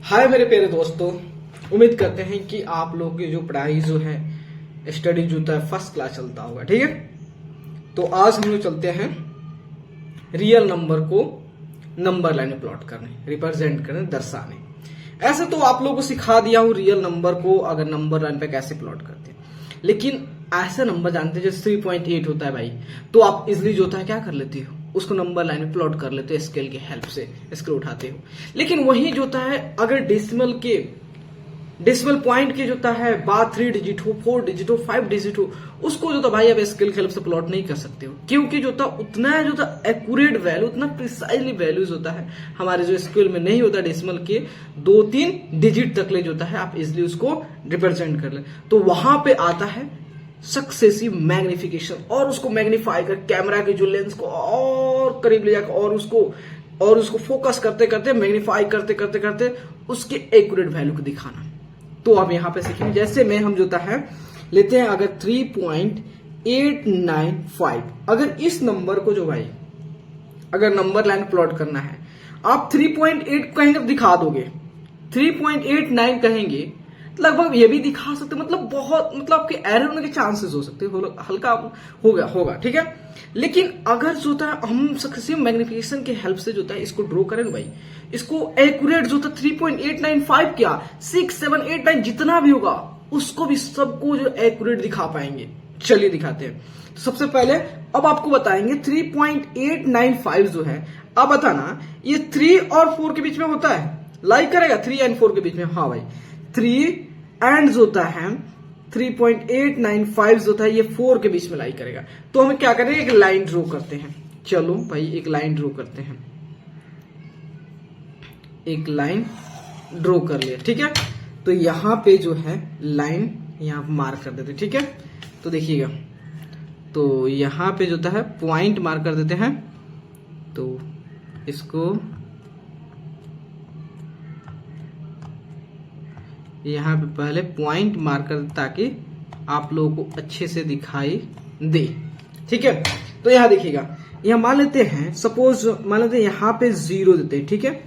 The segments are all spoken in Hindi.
हाय मेरे प्यारे दोस्तों, उम्मीद करते हैं कि आप लोगों की जो पढ़ाई जो है स्टडी जो है फर्स्ट क्लास चलता होगा। ठीक है, तो आज हम लोग चलते हैं रियल नंबर को नंबर लाइन में प्लॉट करने, रिप्रेजेंट करने, दर्शाने। ऐसे तो आप लोगों को सिखा दिया हूं रियल नंबर को अगर नंबर लाइन पे कैसे प्लॉट करते हैं, लेकिन ऐसे नंबर जानते हैं जैसे 3.8 होता है भाई, तो आप इजिली जो होता है क्या कर लेते हो, उसको नंबर लाइन में प्लॉट कर लेते हो, स्केल की हेल्प से स्केल उठाते हो। लेकिन वही जो होता है अगर डेसिमल पॉइंट के जो होता है बाद 3 डिजिट हो, 4 डिजिट हो, 5 डिजिट हो, उसको जो था भाई अब स्केल की हेल्प से प्लॉट नहीं कर सकते हो, क्योंकि जो था उतना जो था एक्यूरेट वैल्यू, उतना प्रिसाइजली वैल्यूज होता है हमारे जो स्केल में नहीं होता। डेसिमल के 2-3 डिजिट तक ले जो होता है आप इजिली उसको रिप्रेजेंट कर ले, तो वहां पे आता है सक्सेसिव मैग्निफिकेशन, और उसको मैग्नीफाई कर कैमरा के जो लेंस को और करीब ले जाकर और उसको फोकस करते करते मैग्नीफाई करते करते करते उसके एक्यूरेट वैल्यू को दिखाना। तो अब यहां पे सीखेंगे, जैसे में हम जो है लेते हैं अगर 3.895, अगर इस नंबर को जो भाई अगर नंबर लाइन प्लॉट करना है, आप 3.8 कहेंगे दिखा दोगे, 3.89 कहेंगे लगभग ये भी दिखा सकते, मतलब बहुत आपके एरर होने के चांसेस हो सकते हैं, हल्का होगा। ठीक है, लेकिन अगर जो होता है हम सक्सेसिव मैग्निफिकेशन की हेल्प से जो होता है इसको ड्रॉ करेंगे भाई, इसको एक्यूरेट जो होता है 3.895 क्या 6, 7, 8, 9 जितना भी होगा उसको भी सबको जो एक्यूरेट दिखा पाएंगे। चलिए दिखाते हैं। तो सबसे पहले अब आपको बताएंगे 3.895 जो है, अब बताना ये 3 और 4 के बीच में होता है, लाइक करेगा 3 एंड 4 के बीच में। हाँ भाई, 3 एंड जो होता है 3.895 जो होता है ये 4 के बीच में लाई करेगा। तो हमें क्या करेंगे, एक लाइन ड्रॉ करते हैं। चलो भाई एक लाइन ड्रॉ करते हैं, एक लाइन ड्रॉ कर लिया। ठीक है, तो यहां पे जो है लाइन यहां मार्क कर देते हैं। ठीक है, तो देखिएगा, तो यहां पे जो होता है पॉइंट मार्क कर देते हैं, तो इसको यहाँ पे पहले पॉइंट मार्क कर ताकि आप लोगों को अच्छे से दिखाई दे। ठीक है, तो यहाँ देखिएगा, यहाँ मान लेते हैं सपोज मान लेते हैं यहाँ पे 0 देते हैं। ठीक है,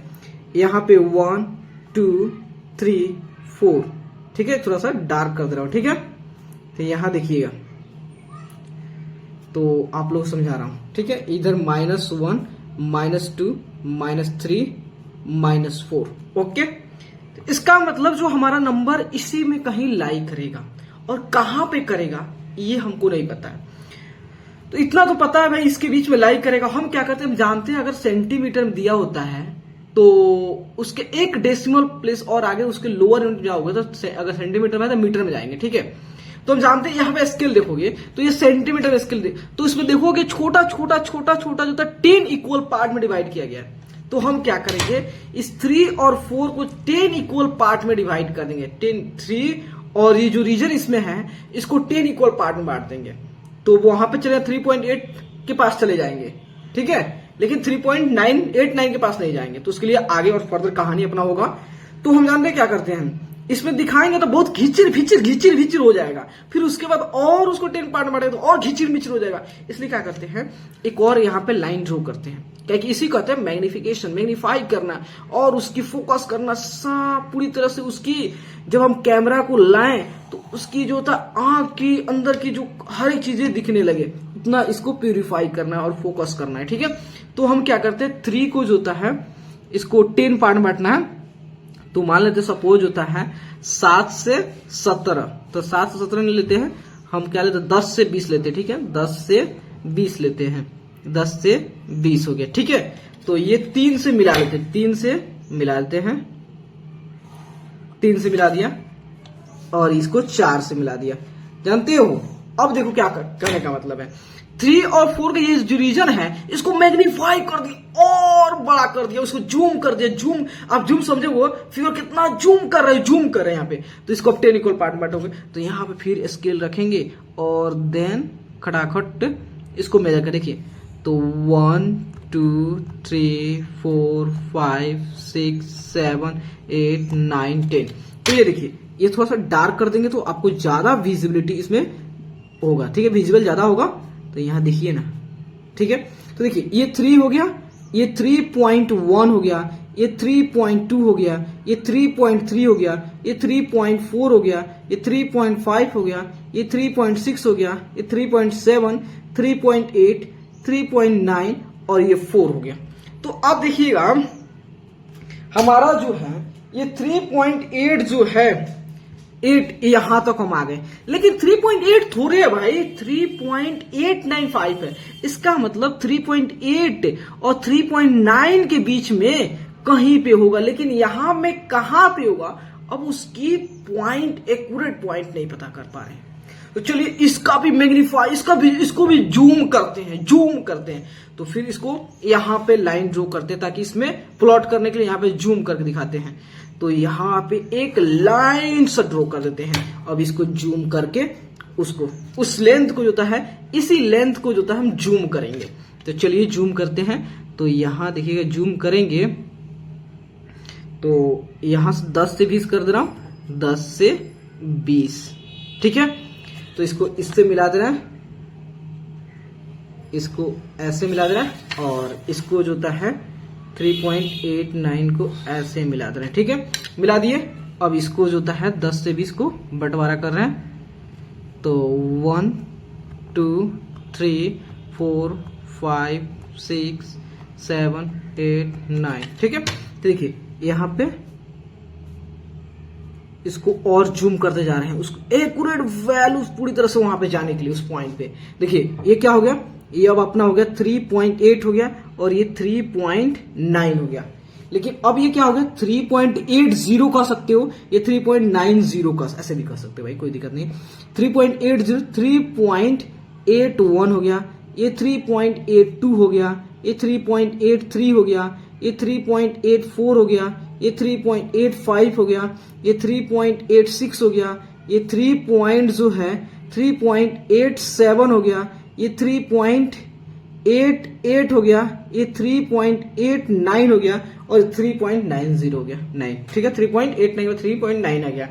यहाँ पे 1 2 3 4। ठीक है, थोड़ा सा डार्क कर दे रहा हूं। ठीक है, तो यहाँ देखिएगा, तो आप लोग समझा रहा हूं। ठीक है, इधर -1 -2 -3 -4। ओके, इसका मतलब जो हमारा नंबर इसी में कहीं लाई करेगा, और कहां पे करेगा ये हमको नहीं पता है। तो इतना तो पता है भाई इसके बीच में लाई करेगा। हम क्या करते हैं, हम जानते हैं अगर सेंटीमीटर में दिया होता है तो उसके एक डेसिमल प्लेस और आगे उसके लोअर यूनिट जाओगे तो अगर सेंटीमीटर में है तो मीटर में जाएंगे। ठीक है, तो हम जानते हैं यहाँ पे स्केल देखोगे तो ये सेंटीमीटर स्केल तो इसमें देखोगे छोटा छोटा छोटा छोटा जो था 10 इक्वल पार्ट में डिवाइड किया गया है। तो हम क्या करेंगे, इस 3 और 4 को 10 इक्वल पार्ट में डिवाइड कर देंगे। 3 और ये जो रीजन इसमें है इसको 10 इक्वल पार्ट में बांट देंगे, तो वहां पे चले 3.8 के पास चले जाएंगे। ठीक है, लेकिन 3.989 के पास नहीं जाएंगे, तो उसके लिए आगे और फर्दर कहानी अपना होगा। तो हम जानते हैं क्या करते हैं, इसमें दिखाएंगे तो बहुत घिचिर भिचिर हो जाएगा, फिर उसके बाद और उसको 10 पार्ट में बांटेंगे तो और घिचिर मिचिर हो जाएगा। इसलिए क्या करते हैं, एक और यहाँ पे लाइन ड्रॉ करते हैं, क्या कि इसी कहते हैं मैग्निफिकेशन, मैग्नीफाई करना और उसकी फोकस करना पूरी तरह से उसकी। जब हम कैमरा को लाएं तो उसकी जो था आंख की अंदर की जो हर एक चीजें दिखने लगे, उतना इसको प्यूरिफाई करना है और फोकस करना है। ठीक है, तो हम क्या करते हैं, 3 को जो होता है इसको 10 पार्ट में बांटना है। तो मान लेते सपोज होता है 7 से 17, तो 7 से 17 नहीं लेते हैं हम, क्या लेते हैं 10 से 20 लेते हैं। ठीक है, 10 से 20 लेते हैं, 10 से 20 हो गया। ठीक है, तो ये 3 से मिला लेते हैं, 3 से मिला लेते हैं, 3 से मिला दिया और इसको 4 से मिला दिया। जानते हो अब देखो क्या करने का मतलब है, 3 और 4 का ये जो रीजन है इसको मैग्नीफाई कर दिया और बड़ा कर दिया, उसको जूम कर दिया। जूम आप जूम समझे, वो फिगर कितना जूम कर रहे हैं यहाँ पे, तो इसको आप 10 इक्वल पार्ट बांटोगे तो यहाँ पे फिर स्केल रखेंगे और देन खटाखट इसको मेजर कर देखिए, तो 1 2 3 4 5 6 7 8 9 10। तो ये देखिए, ये थोड़ा सा डार्क कर देंगे तो आपको ज्यादा विजिबिलिटी इसमें होगा। ठीक है, विजिबल ज्यादा होगा, तो यहां देखिए ना। ठीक है, तो देखिए ये 3 हो गया, ये 3.1 हो गया, ये 3.2 हो गया, ये 3.3 हो गया, ये 3.4 हो गया, ये 3.5 हो गया, ये 3.6 हो गया, ये 3.7, 3.8, 3.9 और ये 4 हो गया। तो अब देखिएगा हमारा जो है ये 3.8 जो है 8 यहां तक हम आ गए, लेकिन 3.8 थोड़े है भाई, 3.895 है। इसका मतलब 3.8 और 3.9 के बीच में कहीं पे होगा, लेकिन यहां में कहां पे होगा अब उसकी पॉइंट, एक्यूरेट पॉइंट नहीं पता कर पा रहे हैं। तो चलिए इसका भी मैग्नीफाई, इसको भी जूम करते हैं। तो फिर इसको यहां पे लाइन ड्रॉ करते हैं ताकि इसमें प्लॉट करने के लिए यहां पे जूम करके दिखाते हैं। तो यहां पे एक लाइन से ड्रॉ कर देते हैं। अब इसको जूम करके उसको, उस लेंथ को जो है, इसी लेंथ को जो है हम जूम करेंगे। तो चलिए जूम करते हैं। तो यहां देखिएगा जूम करेंगे तो यहां से 10 से 20 कर दे रहा हूं, 10 से 20, ठीक है। तो इसको इससे मिला दे रहा है, इसको ऐसे मिला दे रहा है, और इसको जो है 3.89 को ऐसे मिला दे रहे हैं, ठीक है। मिला दिए। अब इसको जो है 10 से 20 को बंटवारा कर रहे हैं। तो 1 2 3 4 5 6 7 8 9, ठीक है। तो देखिए यहां पे इसको और जूम करते जा रहे हैं, उसको एक्यूरेट वैल्यू पूरी तरह से वहां पे जाने के लिए, उस पॉइंट पे। देखिए ये क्या हो गया, ये अब अपना हो गया 3.8 हो गया, और ये 3.9 हो गया। लेकिन अब ये क्या हो गया, 3.80 कह सकते हो, ये 3.90 का ऐसे भी कह सकते हो भाई, कोई दिक्कत नहीं। 3.80, 3.81 हो गया, ये 3.82 हो गया, ये 3.83 हो गया, ये 3.84 हो गया, ये 3.85 हो गया, ये 3.86 हो गया, ये 3.87 हो गया, ये 3.88 हो गया, ये 3.89 हो गया, और 3.90 हो गया, 9, ठीक है। 3.89 और 3.9 आ गया।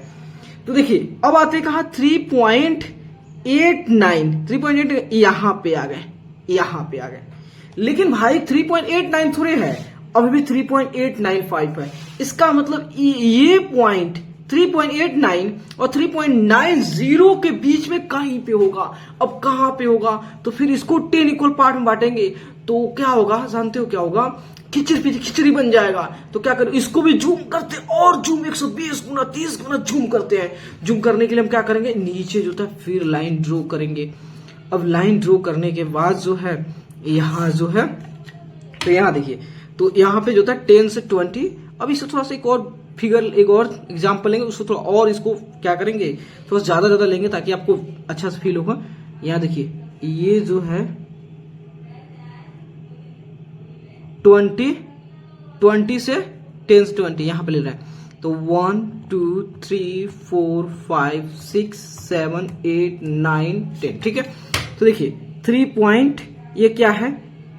तो देखिए अब आते कहा 3.89 यहां पे आ गए, लेकिन भाई 3.89 थोड़े है, अभी भी 3.895 है। इसका मतलब ये पॉइंट 3.89 और 3.90 के बीच में कहीं पे होगा। अब कहां पे होगा, तो फिर इसको 10 इक्वल पार्ट में बांटेंगे तो क्या होगा, जानते हो क्या होगा, खिचड़ी बन जाएगा। तो क्या करें, इसको भी जूम करते और जूम 120 गुना 30 गुना जूम करते हैं। जूम करने के लिए हम क्या करेंगे, नीचे जो था फिर लाइन ड्रॉ करेंगे। अब लाइन ड्रॉ करने के बाद जो है यहां जो है, तो यहां देखिए, तो यहां पे जो था 10 से 20। अब इसको थोड़ा सा एक और फिगर, एक और एग्जांपल लेंगे, उसको थोड़ा और इसको क्या करेंगे, थोड़ा ज्यादा लेंगे ताकि आपको अच्छा से फील होगा। यहां देखिए ये जो है 20 से 10 से 20 यहां पे ले रहा है। तो 1 2 3 4 5 6 7 8 9 10, ठीक है। तो देखिए 3 पॉइंट ये क्या है,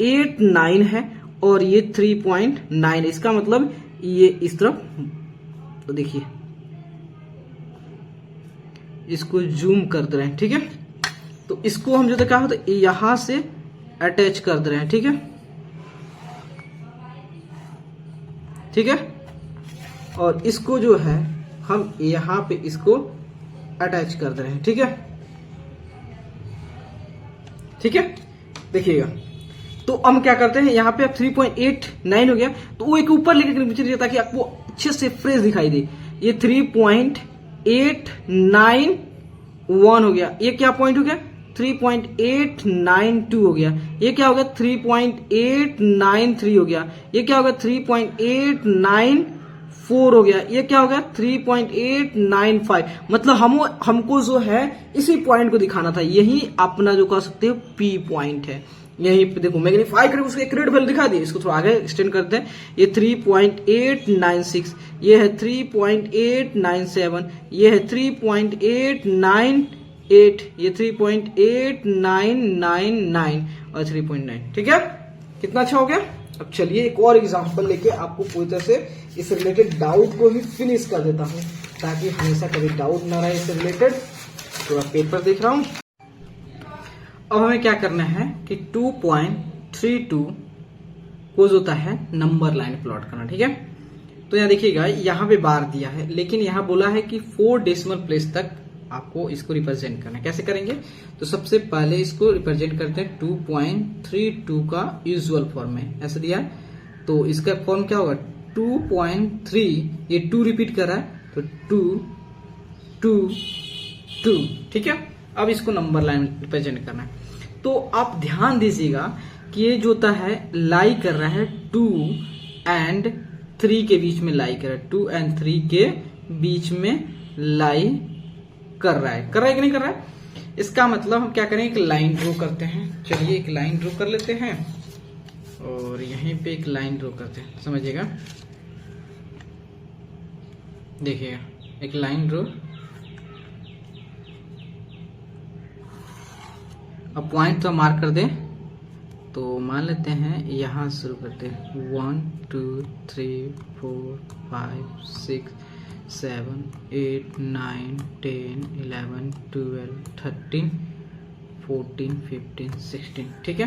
89 है, और ये 3.9 है। इसका मतलब ये इस तरफ, तो देखिए इसको जूम कर दे रहे हैं, ठीक है। तो इसको हम जो क्या होता है यहां से अटैच कर दे रहे हैं, ठीक है, ठीक है। और इसको जो है हम यहां पे इसको अटैच कर दे रहे हैं, ठीक है, ठीक है। देखिएगा तो हम क्या करते हैं, यहाँ पे अब 3.89 हो गया, तो वो एक ऊपर लेकर नीचे दिया ताकि आपको अच्छे से फ्रेश दिखाई दे। ये 3.891 हो गया, ये क्या पॉइंट हो गया, 3.892 हो गया, ये क्या हो गया 3.893 हो गया, ये क्या हो गया 3.894 हो गया, ये क्या हो गया 3.895। मतलब हमको जो है इसी पॉइंट को दिखाना था, यही अपना जो कह सकते हो पी पॉइंट है। यहीं पे देखो मैग्नीफाई करके उसको एक्यूरेट वैल्यू दिखा दी। इसको थोड़ा आगे एक्सटेंड करते हैं, ये 3.896, ये है 3.897, ये है 3.898, ये 3.8999 और 3.9, ठीक है। कितना अच्छा हो गया। अब चलिए एक और एग्जांपल लेके आपको पूरी तरह से इससे रिलेटेड डाउट को भी फिनिश कर देता हूं, ताकि हमेशा कभी डाउट ना रहे इससे रिलेटेड। थोड़ा पेपर देख रहा हूं। अब हमें क्या करना है कि 2.32 को जो होता है नंबर लाइन प्लॉट करना, ठीक है। तो यहाँ देखिएगा यहाँ पे बार दिया है, लेकिन यहाँ बोला है कि 4 डेसिमल प्लेस तक आपको इसको रिप्रेजेंट करना है। कैसे करेंगे? तो सबसे पहले इसको रिप्रेजेंट करते हैं 2.32 का यूजुअल फॉर्म में, ऐसे दिया है। तो इसका फॉर्म क्या होगा? 2.3, ये 2 रिपीट कर रहा है तो 2 2 2, ठीक है। अब इसको नंबर लाइन रिप्रेजेंट करना है। तो आप ध्यान दीजिएगा कि ये जो होता है लाई कर रहा है 2 एंड 3 के बीच में लाई कर रहा है, 2 एंड 3 के बीच में लाई कर रहा है कि नहीं कर रहा है? इसका मतलब हम क्या करें, एक लाइन ड्रॉ करते हैं। चलिए एक लाइन ड्रॉ कर लेते हैं और यहीं पे एक लाइन ड्रॉ करते हैं, समझिएगा। देखिएगा एक लाइन ड्रॉ, अब पॉइंट तो मार्क कर दें। तो मान लेते हैं यहां शुरू करते हैं 1 2 3 4 5 6 7 8 9 10 11 12 13 14 15 16, ठीक है।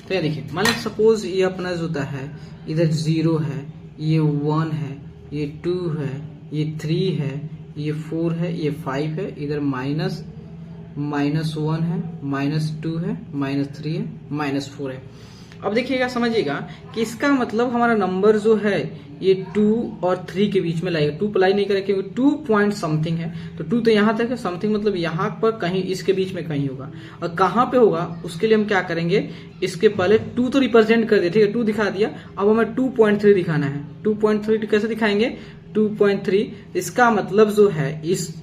तो ये देखिए, मान लीजिए सपोज ये अपना जो होता है इधर 0 है, ये 1 है, ये 2 है, ये 3 है, ये 4 है, ये 5 है, इधर -1 है, -2 है, -3 है, -4 है। अब देखिएगा, समझिएगा कि इसका मतलब हमारा नंबर जो है ये 2 और 3 के बीच में लाएगा। 2 अप्लाई नहीं करेगा क्योंकि 2 पॉइंट समथिंग है, तो 2 तो यहाँ तक है, समथिंग मतलब यहाँ पर कहीं इसके बीच में कहीं होगा। और कहाँ पे होगा उसके लिए हम क्या करेंगे, इसके पहले 2 तो रिप्रेजेंट कर दिया, ठीक है, 2 दिखा दिया। अब हमें 2.3 दिखाना है। 2.3 कैसे दिखाएंगे? 2.3 इसका मतलब जो है इस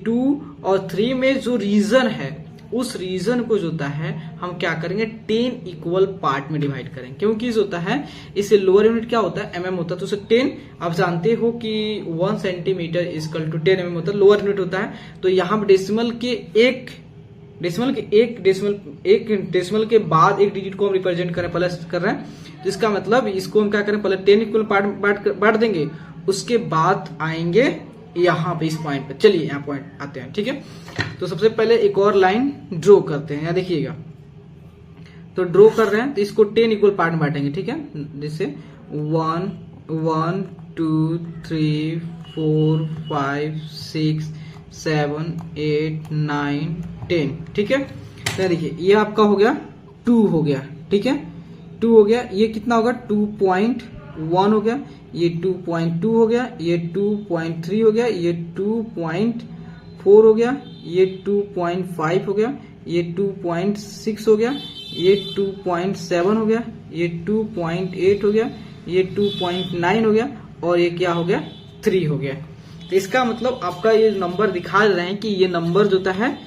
2 और 3 में जो रीजन है उस रीजन को जो होता है हम क्या करेंगे 10 इक्वल पार्ट में डिवाइड करेंगे, क्योंकि जो होता है इसे लोअर यूनिट क्या होता है mm होता है, तो उसे 10 आप जानते हो कि 1 सेंटीमीटर इक्वल टू 10 mm होता है, लोअर यूनिट होता है। तो यहाँ पे डेसिमल के बाद एक डिजिट को हम रिप्रेजेंट करें, प्लस कर रहे हैं, तो इसका मतलब इसको हम क्या करें, पहले 10 इक्वल पार्ट बांट देंगे, उसके बाद आएंगे यहाँ पे इस पॉइंट पे। चलिए यहाँ पॉइंट आते हैं, ठीक है। तो सबसे पहले एक और लाइन ड्रॉ करते हैं, यहाँ देखिएगा। तो ड्रॉ कर रहे हैं तो इसको 10 इक्वल पार्ट में बांटेंगे, ठीक है। जैसे 1 1 2 3 4 5 6 7 8 9 10, ठीक है। तो देखिए ये आपका हो गया 2 हो गया, ठीक है, 2 हो गया। ये कितना होगा 2.1 हो गया, ये 2.2 हो गया, ये 2.3 हो गया, ये 2.4 हो गया, ये 2.5 हो गया, ये 2.6 हो गया, ये 2.7 हो गया, ये 2.8 हो गया, ये 2.9 हो गया, और ये क्या हो गया 3 हो गया। तो इसका मतलब आपका ये नंबर दिखा रहे हैं कि ये नंबर जो होता है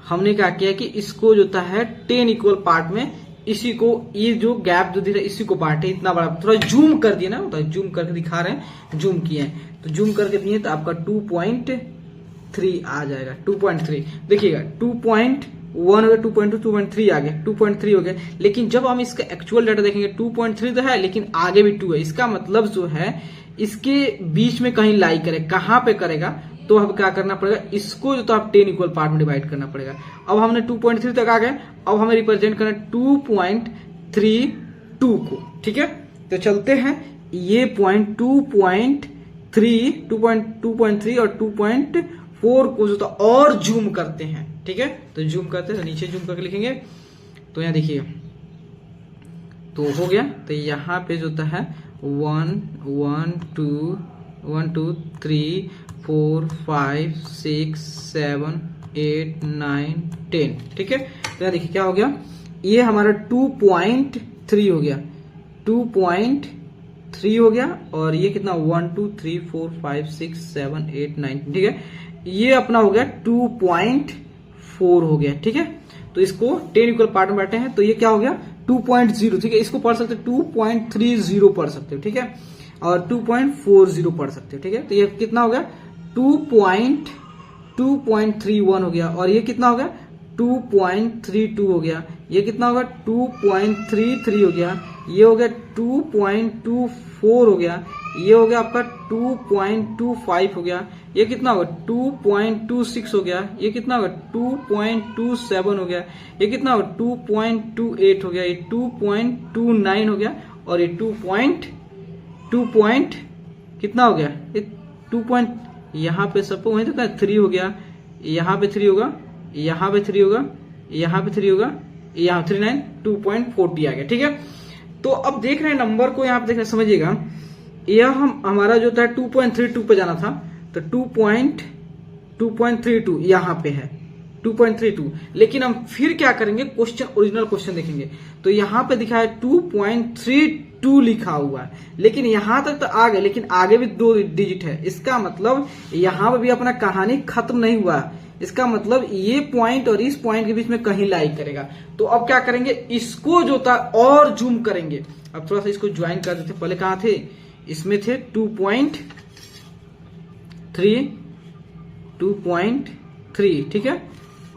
हमने क्या किया कि इसको जो होता है 10 इक्वल पार्ट में इसी को, ये जो गैप जो दिख रहा है इसी को बांटे, इतना बड़ा। थोड़ा जूम कर दिया ना, होता है जूम करके दिखा रहे हैं, जूम किए हैं तो जूम करके दिए तो आपका 2.3 आ जाएगा। 2.3 देखिएगा, 2.1 हो गया, 2.2 2.3 आ गया, 2.3 हो गया। लेकिन जब हम इसका एक्चुअल डाटा देखेंगे 2.3 तो है, लेकिन आगे भी 2 है। इसका मतलब जो है इसके बीच में कहीं लाई करे, कहां पे करेगा, तो अब क्या करना पड़ेगा, इसको जो तो आप 10 इक्वल पार्ट में डिवाइड करना पड़ेगा। अब हमने 2.3 तक आ गए, अब हमें रिप्रेजेंट करना 2.32 को, ठीक है। तो चलते हैं, ये पॉइंट 2.3 और 2.4 को जो तो और जूम करते हैं, ठीक है। तो जूम करते हैं, तो नीचे जूम करके लिखेंगे। तो यहाँ देखिए तो हो गया। तो यहाँ पे जो होता है 1 2 3 4 5 6 7 8 9 10, ठीक है। तो यहाँ देखिए क्या हो गया, ये हमारा 2.3 हो गया, 2.3 हो गया, और ये कितना 1 2 3 4 5 6 7 8 9, ठीक है। ये अपना हो गया 2.4 हो गया, ठीक है। तो इसको 10 इक्वल पार्ट में बांटे हैं, तो ये क्या हो गया 2.0, ठीक है। इसको पढ़ सकते 2.30 पढ़ सकते हो, ठीक है, और 2.40 पढ़ सकते हो, ठीक है। तो ये कितना हो गया 2.31 हो गया, और ये कितना हो गया 2.32 हो गया, ये कितना होगा 2.33 हो गया, ये हो गया 2.24 हो गया, ये हो गया आपका 2.25 हो गया, ये कितना होगा 2.26 हो गया, ये कितना होगा 2.27 हो गया, ये कितना होगा 2.28 हो गया, ये 2.29 हो गया, और ये 2.30 कितना हो गया ये 2 पॉइंट, यहाँ पे सबको वही तो 3 हो गया, यहाँ पे 3 होगा, यहाँ पे 3 होगा, यहाँ पे 3 होगा, यहाँ 39 2.40 आ गया। ठीक है, तो अब देख रहे हैं नंबर को, यहाँ पे देख रहे हैं, समझिएगा यह हमारा जो था 2.32 पे जाना था, तो 2.32 यहाँ पे है 2.32, लेकिन हम फिर क्या करेंगे, क्वेश्चन ओरिजिनल क्वेश्चन देखेंगे तो यहाँ पे दिखा है 2.32 लिखा हुआ है, लेकिन यहां तक तो आ गए, लेकिन आगे भी 2 डिजिट है। इसका मतलब यहाँ पे भी अपना कहानी खत्म नहीं हुआ, इसका मतलब ये पॉइंट और इस पॉइंट के बीच में कहीं लाई करेगा। तो अब क्या करेंगे, इसको जो था और जूम करेंगे। अब थोड़ा सा इसको ज्वाइन कर देते, पहले कहां थे, इसमें थे 2.3, ठीक है,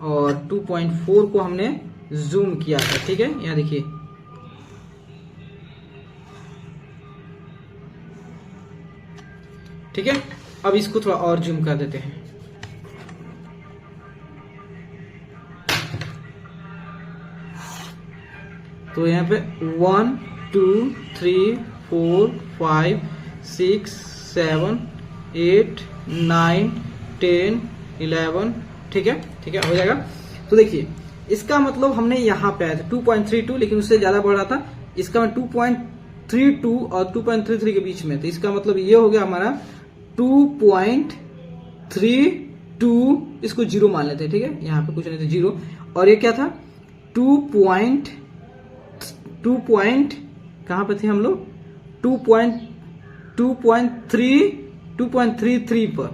और 2.4 को हमने जूम किया था। ठीक है, यहां देखिए, ठीक है, अब इसको थोड़ा और जूम कर देते हैं। तो यहाँ पे 1 2 3 4 5 6 7 8 9 10 11, ठीक है, ठीक है, हो जाएगा। तो देखिए इसका मतलब हमने यहाँ पे आया था 2.32, लेकिन उससे ज्यादा बढ़ रहा था, इसका 2.32 और 2.33 के बीच में, तो इसका मतलब ये हो गया हमारा 2.32, इसको 0 मान लेते हैं। ठीक है, यहाँ पे कुछ नहीं था 0, और ये क्या था 2 पॉइंट कहां पे थे हम लोग, 2.33 पर,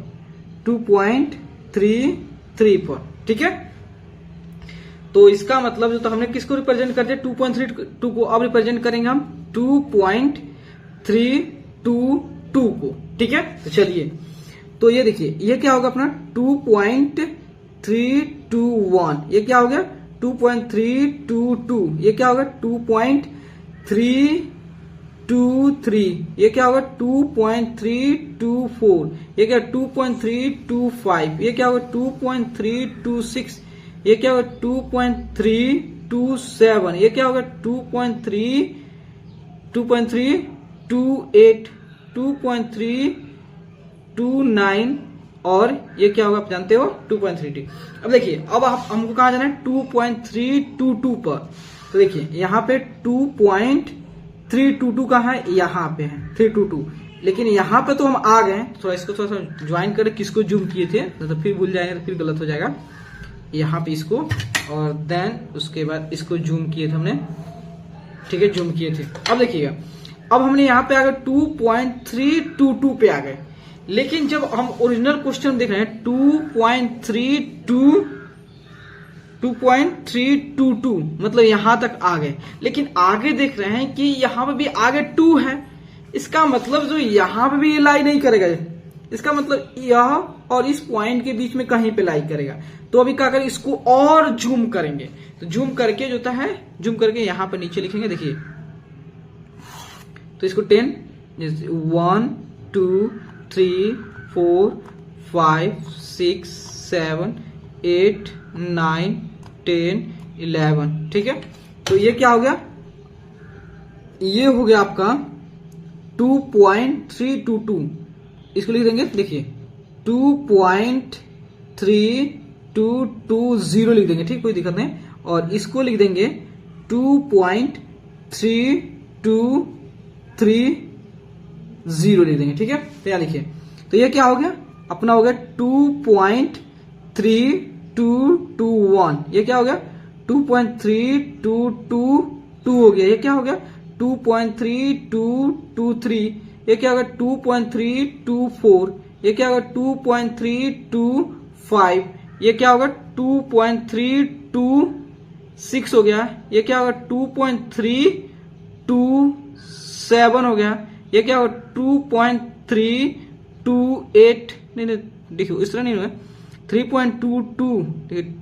2.33 पर। ठीक है, तो इसका मतलब जो तो हमने किसको रिप्रेजेंट कर दिया, 2.32 को, अब रिप्रेजेंट करेंगे हम 2.322 को। ठीक है, तो चलिए, तो ये देखिए ये क्या होगा अपना 2.321, ये क्या हो गया 2.322, ये क्या होगा 2.323, ये क्या होगा 2.324, ये क्या 2.325, ये क्या होगा 2.326, ये क्या होगा 2.327, ये क्या होगा 2.328, 2.329, और ये क्या होगा आप जानते हो 2.32। अब देखिए, अब आप हमको कहा जाना है 2.322 पर, तो देखिए यहाँ पे 2.322 कहाँ है, यहाँ पे है 322, लेकिन यहाँ पे तो हम आ गए। थोड़ा इसको थोड़ा सा ज्वाइन कर, किसको जूम किए थे तो फिर भूल जाएंगे, तो फिर गलत हो जाएगा। यहाँ पे इसको, और देन उसके बाद इसको जूम किए थे हमने, ठीक है, जूम किए थे। अब देखिएगा, अब हमने यहाँ पे आ गए 2.322 पे आ गए, लेकिन जब हम ओरिजिनल क्वेश्चन देख रहे हैं 2.322 मतलब यहां तक आ गए, लेकिन आगे देख रहे हैं कि यहां पे भी आगे 2 है, इसका मतलब जो यहां पे भी ये लाई नहीं करेगा, इसका मतलब यह और इस पॉइंट के बीच में कहीं पे लाई करेगा। तो अभी क्या करें, इसको और जूम करेंगे, तो जूम करके जो है, जूम करके यहां पे नीचे लिखेंगे, देखिए, तो इसको 10 1 2 3 4 5 6 7 8 9 10 11, ठीक है। तो ये क्या हो गया, ये हो गया आपका 2.322, इसको लिख देंगे, देखिए 2.3220 लिख देंगे, ठीक, कोई दिक्कत नहीं, और इसको लिख देंगे 2.3230 लिख देंगे, ठीक है। तो यहाँ लिखिए, तो ये क्या हो गया अपना, हो गया 2.3221, ये क्या हो गया 2.3222 हो गया, ये क्या हो गया 2.3223, ये क्या होगा 2.324, ये क्या होगा 2.325, ये क्या होगा 2.326 हो गया, ये क्या होगा 2.327 हो गया, ये क्या होगा 2.328, नहीं देखियो इस तरह नहीं होगा, 3.22,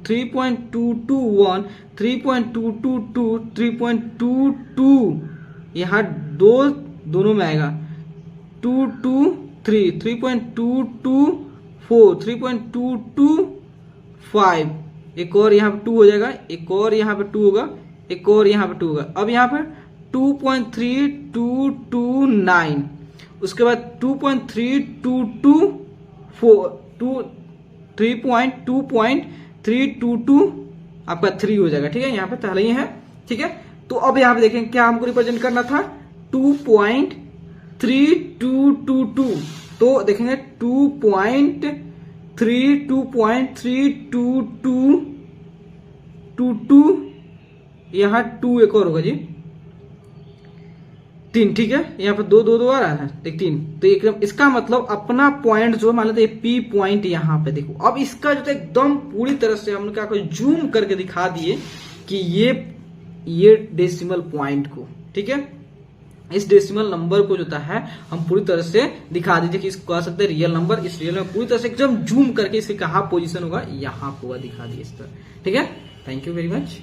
3.221, 3.222, 3.22, यहाँ दोनों में आएगा 223, 3.224, 3.225, एक और यहाँ पे 2 हो जाएगा, एक और यहाँ पे 2 होगा, एक और यहाँ पे 2 होगा। अब यहाँ पे 2.3229, उसके बाद 3.222 आपका 3 हो जाएगा। ठीक है, यहाँ पे पहले ही है। ठीक है, तो अब यहाँ पे देखें क्या हमको रिप्रेजेंट करना था 2.3222, तो देखेंगे 2.3222, यहाँ 2 एक और होगा जी 3। ठीक है, यहाँ पे 2 2 2 आ रहा है, एक 3, तो एकदम इसका मतलब अपना पॉइंट जो मान लेते हैं पी पॉइंट यहाँ पे देखो। अब इसका जो एकदम पूरी तरह से हमने क्या जूम करके दिखा दिए कि ये डेसिमल पॉइंट को, ठीक है, इस डेसिमल नंबर को जो है हम पूरी तरह से दिखा दीजिए कि इसको कह सकते हैं रियल नंबर। इस रियल में पूरी तरह से एकदम जूम करके इसके कहाँ पोजीशन होगा, यहाँ होगा, दिखा दिए इस तरह। ठीक है, थैंक यू वेरी मच।